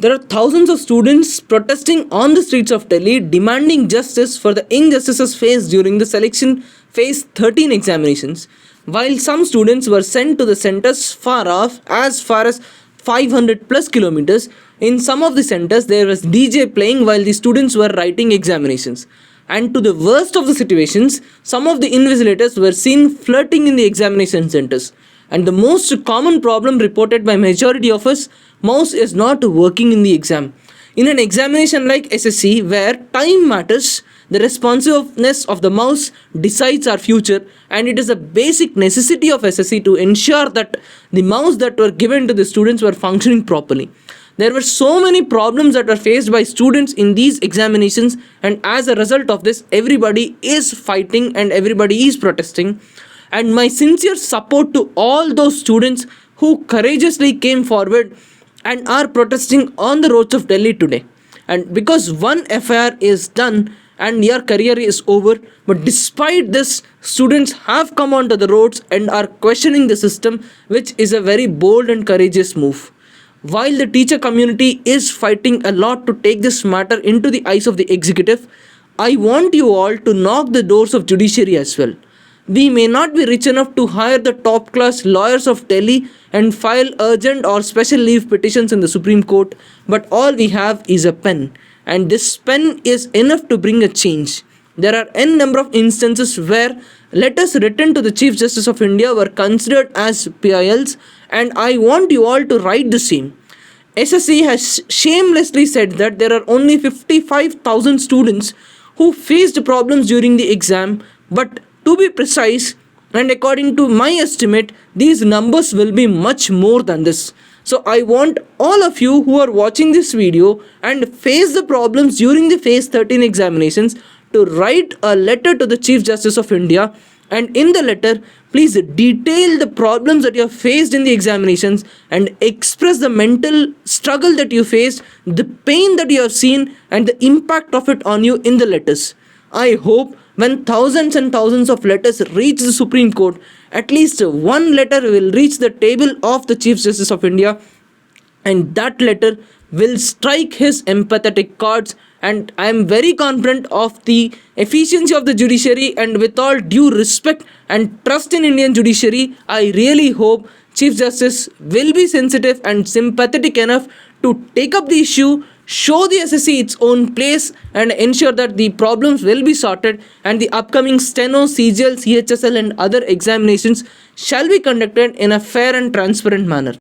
There are thousands of students protesting on the streets of Delhi demanding justice for the injustices faced during the selection phase 13 examinations. While some students were sent to the centers far off, as far as 500 plus kilometers, in some of the centers there was DJ playing while the students were writing examinations. And to the worst of the situations, some of the invigilators were seen flirting in the examination centers. And the most common problem reported by majority of us, mouse is not working in the exam. In an examination like SSC, where time matters, the responsiveness of the mouse decides our future, and it is a basic necessity of SSC to ensure that the mouse that were given to the students were functioning properly. There were so many problems that were faced by students in these examinations, and as a result of this, everybody is fighting and everybody is protesting. And my sincere support to all those students who courageously came forward and are protesting on the roads of Delhi today. And because one FIR is done and your career is over, but despite this, students have come onto the roads and are questioning the system, which is a very bold and courageous move. While the teacher community is fighting a lot to take this matter into the eyes of the executive, I want you all to knock the doors of judiciary as well. We may not be rich enough to hire the top class lawyers of Delhi and file urgent or special leave petitions in the Supreme Court, but all we have is a pen, and this pen is enough to bring a change. There are n number of instances where letters written to the Chief Justice of India were considered as PILs, and I want you all to write the same. SSC has shamelessly said that there are only 55,000 students who faced problems during the exam, but to be precise, and according to my estimate, these numbers will be much more than this. So I want all of you who are watching this video and face the problems during the phase 13 examinations to write a letter to the Chief Justice of India, and in the letter, please detail the problems that you have faced in the examinations and express the mental struggle that you faced, the pain that you have seen, and the impact of it on you in the letters. I hope when thousands and thousands of letters reach the Supreme Court, at least one letter will reach the table of the Chief Justice of India, and that letter will strike his empathetic chords. And I am very confident of the efficiency of the judiciary, and with all due respect and trust in Indian judiciary, I really hope Chief Justice will be sensitive and sympathetic enough to take up the issue, show the SSC its own place, and ensure that the problems will be sorted and the upcoming Steno, CGL, CHSL and other examinations shall be conducted in a fair and transparent manner.